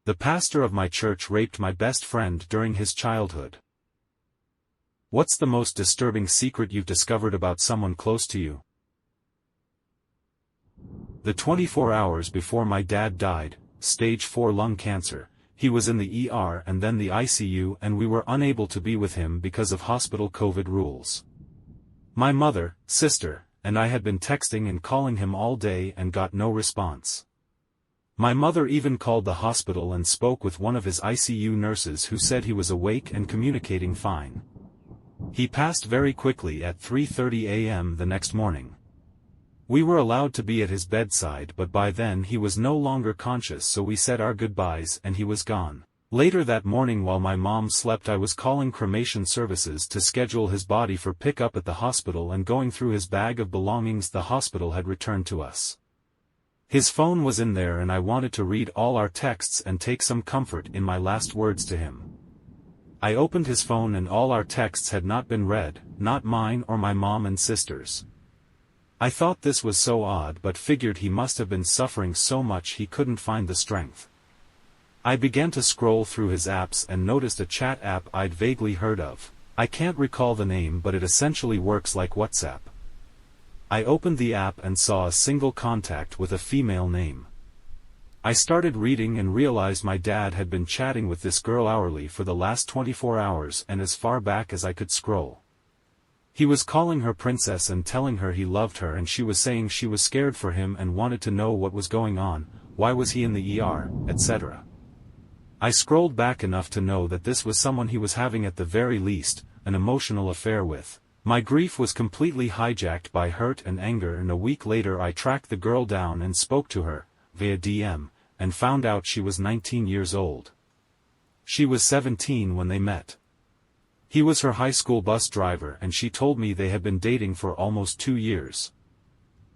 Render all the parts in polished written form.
The pastor of my church raped my best friend during his childhood. What's the most disturbing secret you've discovered about someone close to you? The 24 hours before my dad died, stage 4 lung cancer, he was in the ER and then the ICU, and we were unable to be with him because of hospital COVID rules. My mother, sister, and I had been texting and calling him all day and got no response. My mother even called the hospital and spoke with one of his ICU nurses who said he was awake and communicating fine. He passed very quickly at 3:30 a.m. the next morning. We were allowed to be at his bedside, but by then he was no longer conscious, so we said our goodbyes and he was gone. Later that morning while my mom slept, I was calling cremation services to schedule his body for pickup at the hospital and going through his bag of belongings the hospital had returned to us. His phone was in there and I wanted to read all our texts and take some comfort in my last words to him. I opened his phone and all our texts had not been read, not mine or my mom and sister's. I thought this was so odd, but figured he must have been suffering so much he couldn't find the strength. I began to scroll through his apps and noticed a chat app I'd vaguely heard of. I can't recall the name, but it essentially works like WhatsApp. I opened the app and saw a single contact with a female name. I started reading and realized my dad had been chatting with this girl hourly for the last 24 hours and as far back as I could scroll. He was calling her princess and telling her he loved her, and she was saying she was scared for him and wanted to know what was going on, why was he in the ER, etc. I scrolled back enough to know that this was someone he was having at the very least an emotional affair with. My grief was completely hijacked by hurt and anger, and a week later I tracked the girl down and spoke to her, via DM, and found out she was 19 years old. She was 17 when they met. He was her high school bus driver, and she told me they had been dating for almost 2 years.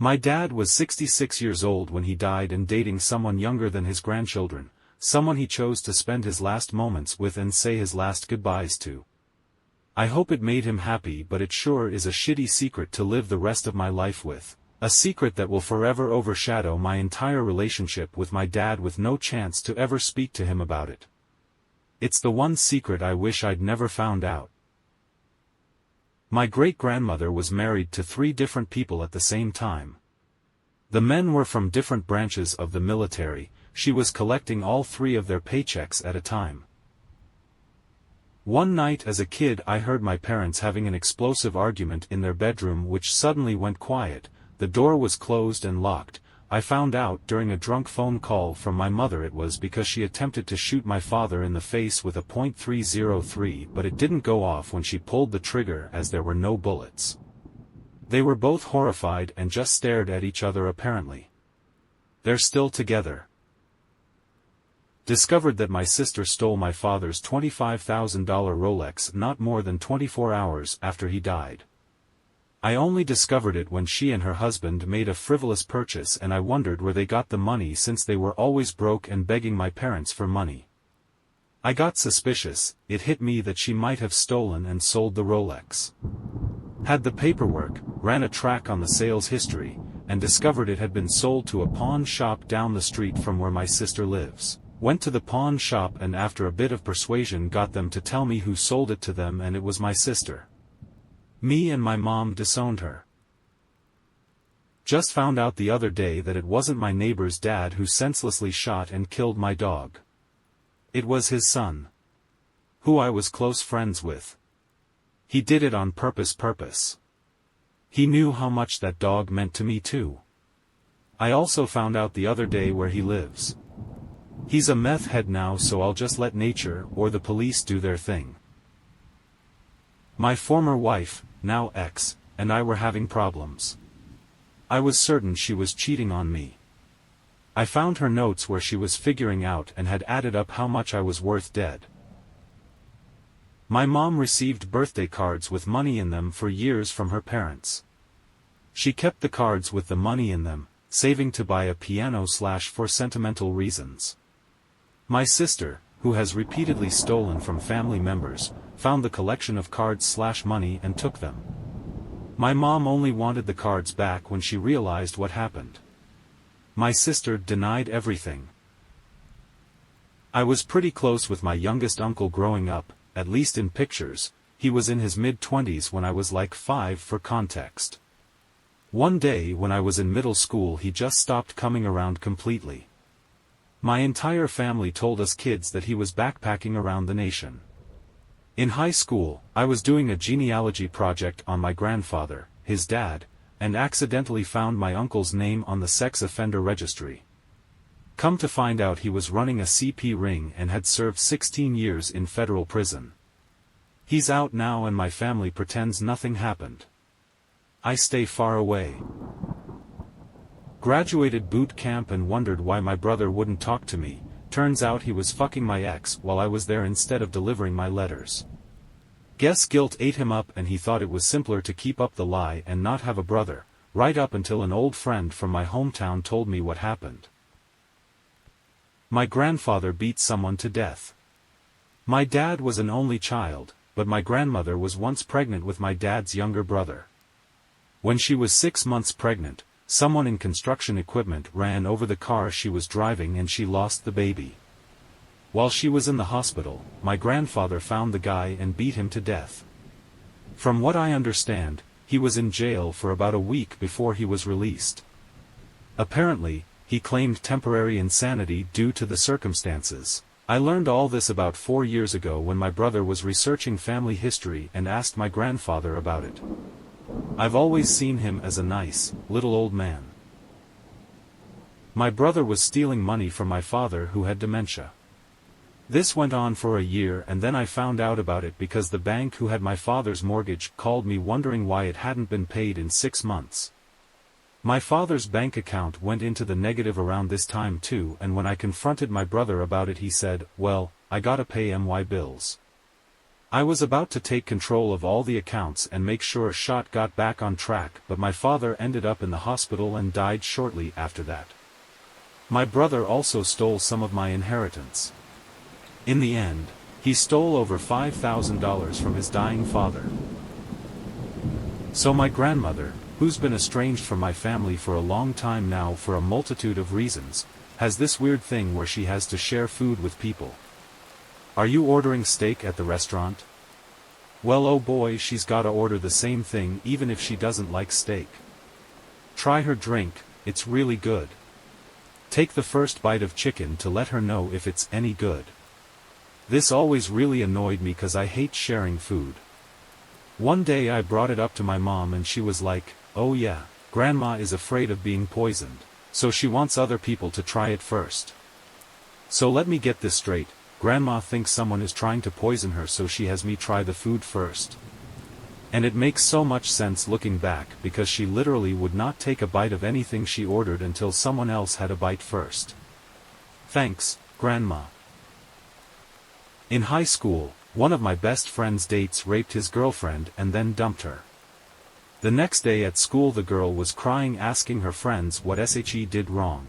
My dad was 66 years old when he died and dating someone younger than his grandchildren, someone he chose to spend his last moments with and say his last goodbyes to. I hope it made him happy, but it sure is a shitty secret to live the rest of my life with. A secret that will forever overshadow my entire relationship with my dad, with no chance to ever speak to him about it. It's the one secret I wish I'd never found out. My great-grandmother was married to 3 different people at the same time. The men were from different branches of the military. She was collecting all 3 of their paychecks at a time. One night as a kid I heard my parents having an explosive argument in their bedroom which suddenly went quiet. The door was closed and locked. I found out during a drunk phone call from my mother it was because she attempted to shoot my father in the face with a .303, but it didn't go off when she pulled the trigger as there were no bullets. They were both horrified and just stared at each other apparently. They're still together. Discovered that my sister stole my father's $25,000 Rolex not more than 24 hours after he died. I only discovered it when she and her husband made a frivolous purchase, and I wondered where they got the money since they were always broke and begging my parents for money. I got suspicious. It hit me that she might have stolen and sold the Rolex. Had the paperwork, ran a track on the sales history, and discovered it had been sold to a pawn shop down the street from where my sister lives. Went to the pawn shop and after a bit of persuasion got them to tell me who sold it to them, and it was my sister. Me and my mom disowned her. Just found out the other day that it wasn't my neighbor's dad who senselessly shot and killed my dog. It was his son, who I was close friends with. He did it on purpose. He knew how much that dog meant to me too. I also found out the other day where he lives. He's a meth head now, so I'll just let nature or the police do their thing. My former wife, now ex, and I were having problems. I was certain she was cheating on me. I found her notes where she was figuring out and had added up how much I was worth dead. My mom received birthday cards with money in them for years from her parents. She kept the cards with the money in them, saving to buy a piano for sentimental reasons. My sister, who has repeatedly stolen from family members, found the collection of cards money and took them. My mom only wanted the cards back when she realized what happened. My sister denied everything. I was pretty close with my youngest uncle growing up, at least in pictures. He was in his mid-20s when I was like 5 for context. One day when I was in middle school he just stopped coming around completely. My entire family told us kids that he was backpacking around the nation. In high school, I was doing a genealogy project on my grandfather, his dad, and accidentally found my uncle's name on the sex offender registry. Come to find out he was running a CP ring and had served 16 years in federal prison. He's out now and my family pretends nothing happened. I stay far away. Graduated boot camp and wondered why my brother wouldn't talk to me. Turns out he was fucking my ex while I was there instead of delivering my letters. Guess guilt ate him up and he thought it was simpler to keep up the lie and not have a brother, right up until an old friend from my hometown told me what happened. My grandfather beat someone to death. My dad was an only child, but my grandmother was once pregnant with my dad's younger brother. When she was 6 months pregnant, someone in construction equipment ran over the car she was driving and she lost the baby. While she was in the hospital, my grandfather found the guy and beat him to death. From what I understand, he was in jail for about a week before he was released. Apparently, he claimed temporary insanity due to the circumstances. I learned all this about 4 years ago when my brother was researching family history and asked my grandfather about it. I've always seen him as a nice, little old man. My brother was stealing money from my father who had dementia. This went on for a year and then I found out about it because the bank who had my father's mortgage called me wondering why it hadn't been paid in 6 months. My father's bank account went into the negative around this time too, and when I confronted my brother about it he said, "Well, I gotta pay my bills." I was about to take control of all the accounts and make sure shit got back on track, but my father ended up in the hospital and died shortly after that. My brother also stole some of my inheritance. In the end, he stole over $5,000 from his dying father. So my grandmother, who's been estranged from my family for a long time now for a multitude of reasons, has this weird thing where she has to share food with people. Are you ordering steak at the restaurant? Well, oh boy, she's gotta order the same thing even if she doesn't like steak. Try her drink, it's really good. Take the first bite of chicken to let her know if it's any good. This always really annoyed me cause I hate sharing food. One day I brought it up to my mom and she was like, "Oh yeah, Grandma is afraid of being poisoned, so she wants other people to try it first." So let me get this straight, Grandma thinks someone is trying to poison her so she has me try the food first. And it makes so much sense looking back because she literally would not take a bite of anything she ordered until someone else had a bite first. Thanks, Grandma. In high school, one of my best friend's dates raped his girlfriend and then dumped her. The next day at school the girl was crying asking her friends what she did wrong.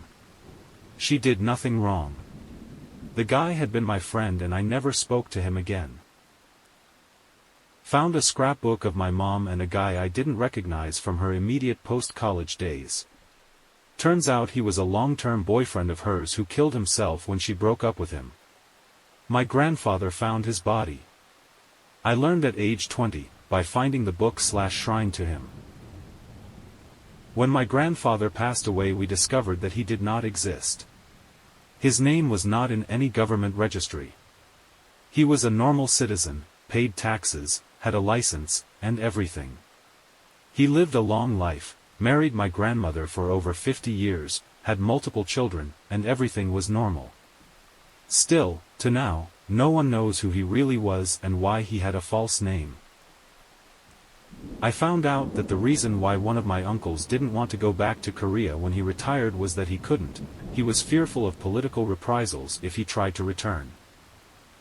She did nothing wrong. The guy had been my friend and I never spoke to him again. Found a scrapbook of my mom and a guy I didn't recognize from her immediate post-college days. Turns out he was a long-term boyfriend of hers who killed himself when she broke up with him. My grandfather found his body. I learned at age 20, by finding the book/shrine to him. When my grandfather passed away we discovered that he did not exist. His name was not in any government registry. He was a normal citizen, paid taxes, had a license, and everything. He lived a long life, married my grandmother for over 50 years, had multiple children, and everything was normal. Still, to now, no one knows who he really was and why he had a false name. I found out that the reason why one of my uncles didn't want to go back to Korea when he retired was that he couldn't. He was fearful of political reprisals if he tried to return.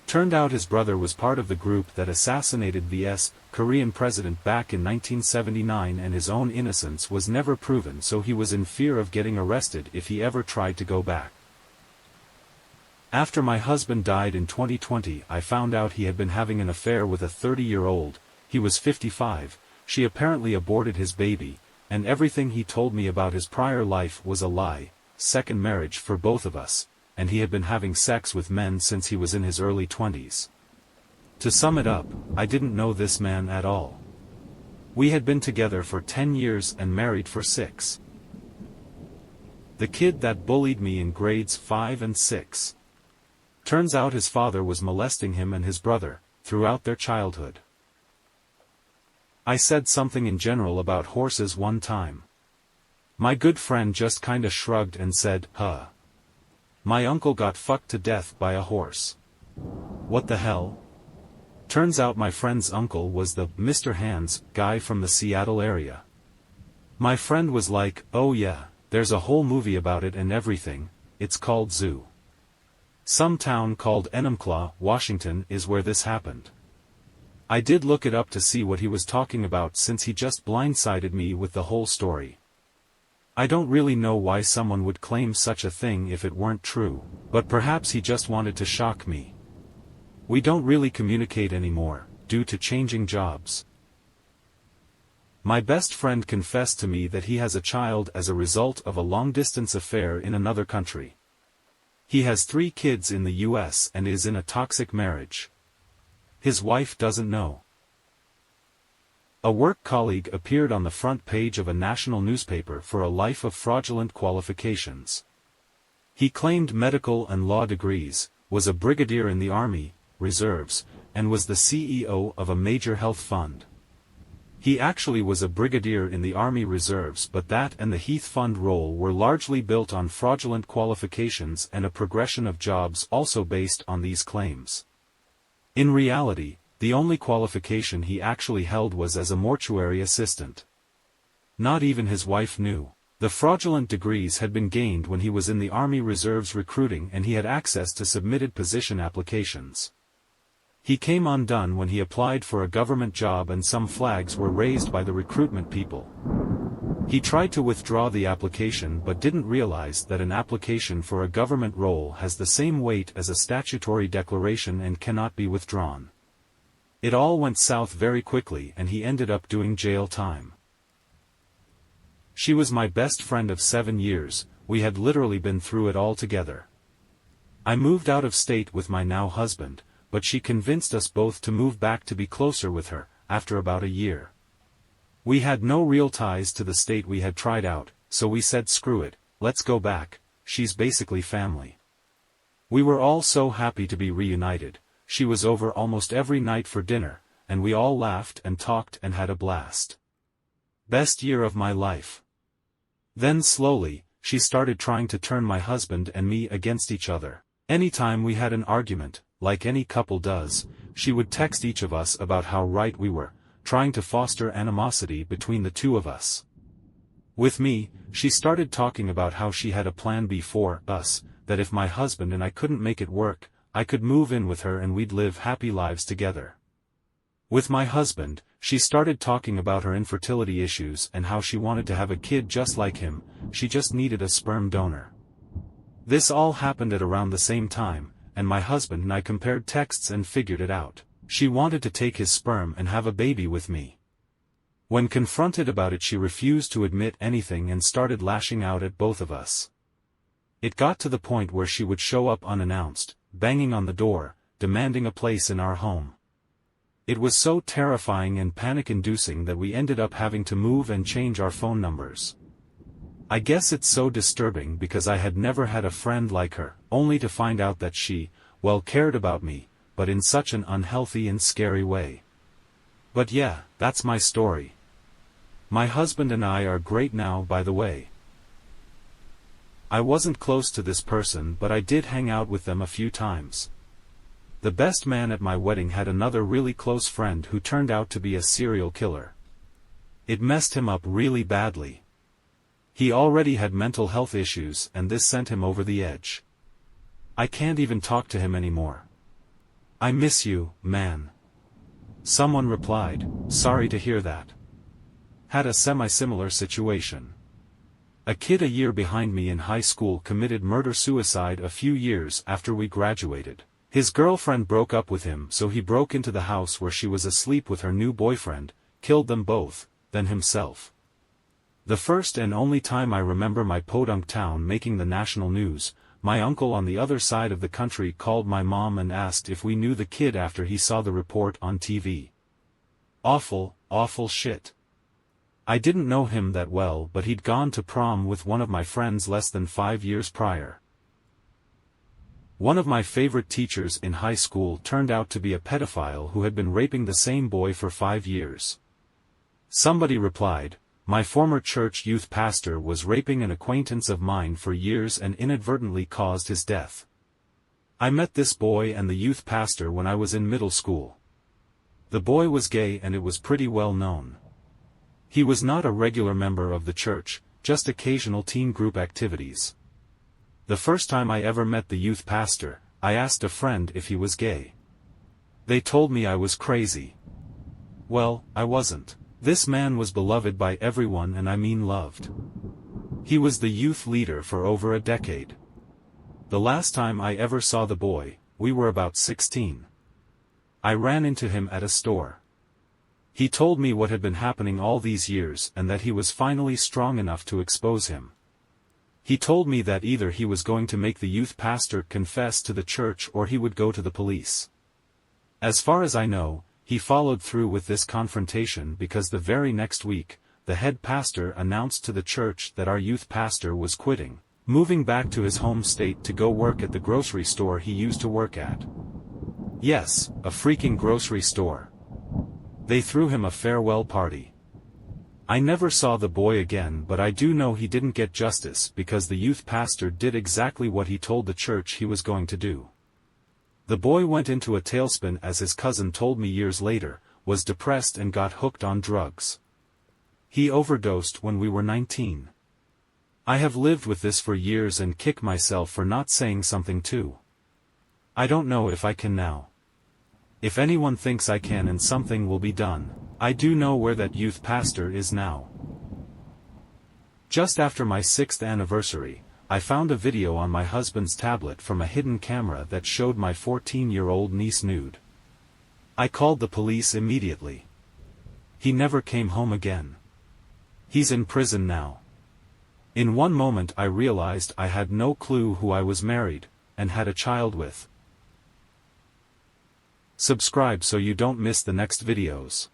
Turned out his brother was part of the group that assassinated the Korean president back in 1979 and his own innocence was never proven, so he was in fear of getting arrested if he ever tried to go back. After my husband died in 2020 I found out he had been having an affair with a 30-year-old, he was 55, she apparently aborted his baby, and everything he told me about his prior life was a lie, second marriage for both of us, and he had been having sex with men since he was in his early 20s. To sum it up, I didn't know this man at all. We had been together for 10 years and married for 6. The kid that bullied me in grades 5 and 6. Turns out his father was molesting him and his brother, throughout their childhood. I said something in general about horses one time. My good friend just kinda shrugged and said, "Huh. My uncle got fucked to death by a horse." What the hell? Turns out my friend's uncle was the Mr. Hands guy from the Seattle area. My friend was like, "Oh yeah, there's a whole movie about it and everything, it's called Zoo. Some town called Enumclaw, Washington is where this happened." I did look it up to see what he was talking about since he just blindsided me with the whole story. I don't really know why someone would claim such a thing if it weren't true, but perhaps he just wanted to shock me. We don't really communicate anymore, due to changing jobs. My best friend confessed to me that he has a child as a result of a long-distance affair in another country. He has 3 kids in the US and is in a toxic marriage. His wife doesn't know. A work colleague appeared on the front page of a national newspaper for a life of fraudulent qualifications. He claimed medical and law degrees, was a brigadier in the Army Reserves, and was the CEO of a major health fund. He actually was a brigadier in the Army Reserves, but that and the Heath Fund role were largely built on fraudulent qualifications and a progression of jobs also based on these claims. In reality, the only qualification he actually held was as a mortuary assistant. Not even his wife knew. The fraudulent degrees had been gained when he was in the Army Reserves recruiting and he had access to submitted position applications. He came undone when he applied for a government job and some flags were raised by the recruitment people. He tried to withdraw the application but didn't realize that an application for a government role has the same weight as a statutory declaration and cannot be withdrawn. It all went south very quickly and he ended up doing jail time. She was my best friend of 7 years, we had literally been through it all together. I moved out of state with my now husband, but she convinced us both to move back to be closer with her, after about a year. We had no real ties to the state we had tried out, so we said screw it, let's go back, she's basically family. We were all so happy to be reunited, she was over almost every night for dinner, and we all laughed and talked and had a blast. Best year of my life. Then slowly, she started trying to turn my husband and me against each other. Anytime we had an argument, like any couple does, she would text each of us about how right we were, trying to foster animosity between the two of us. With me, she started talking about how she had a plan B for us, that if my husband and I couldn't make it work, I could move in with her and we'd live happy lives together. With my husband, she started talking about her infertility issues and how she wanted to have a kid just like him, she just needed a sperm donor. This all happened at around the same time, and my husband and I compared texts and figured it out. She wanted to take his sperm and have a baby with me. When confronted about it, she refused to admit anything and started lashing out at both of us. It got to the point where she would show up unannounced, banging on the door, demanding a place in our home. It was so terrifying and panic-inducing that we ended up having to move and change our phone numbers. I guess it's so disturbing because I had never had a friend like her, only to find out that she, well, cared about me, but in such an unhealthy and scary way. But yeah, that's my story. My husband and I are great now, by the way. I wasn't close to this person, but I did hang out with them a few times. The best man at my wedding had another really close friend who turned out to be a serial killer. It messed him up really badly. He already had mental health issues and this sent him over the edge. I can't even talk to him anymore. I miss you, man. Someone replied, sorry to hear that. Had a semi-similar situation. A kid a year behind me in high school committed murder-suicide a few years after we graduated. His girlfriend broke up with him, so he broke into the house where she was asleep with her new boyfriend, killed them both, then himself. The first and only time I remember my podunk town making the national news, my uncle on the other side of the country called my mom and asked if we knew the kid after he saw the report on TV. Awful, awful shit. I didn't know him that well, but he'd gone to prom with one of my friends less than 5 years prior. One of my favorite teachers in high school turned out to be a pedophile who had been raping the same boy for 5 years. Somebody replied, "My former church youth pastor was raping an acquaintance of mine for years and inadvertently caused his death. I met this boy and the youth pastor when I was in middle school. The boy was gay and it was pretty well known. He was not a regular member of the church, just occasional teen group activities. The first time I ever met the youth pastor, I asked a friend if he was gay. They told me I was crazy. Well, I wasn't. This man was beloved by everyone, and I mean loved. He was the youth leader for over a decade. The last time I ever saw the boy, we were about 16. I ran into him at a store. He told me what had been happening all these years and that he was finally strong enough to expose him. He told me that either he was going to make the youth pastor confess to the church or he would go to the police. As far as I know, he followed through with this confrontation because the very next week, the head pastor announced to the church that our youth pastor was quitting, moving back to his home state to go work at the grocery store he used to work at. Yes, a freaking grocery store. They threw him a farewell party. I never saw the boy again, but I do know he didn't get justice because the youth pastor did exactly what he told the church he was going to do. The boy went into a tailspin, as his cousin told me years later, was depressed and got hooked on drugs. He overdosed when we were 19. I have lived with this for years and kick myself for not saying something too. I don't know if I can now. If anyone thinks I can and something will be done, I do know where that youth pastor is now. Just after my 6th anniversary, I found a video on my husband's tablet from a hidden camera that showed my 14-year-old niece nude. I called the police immediately. He never came home again. He's in prison now. In one moment I realized I had no clue who I was married, and had a child with. Subscribe so you don't miss the next videos.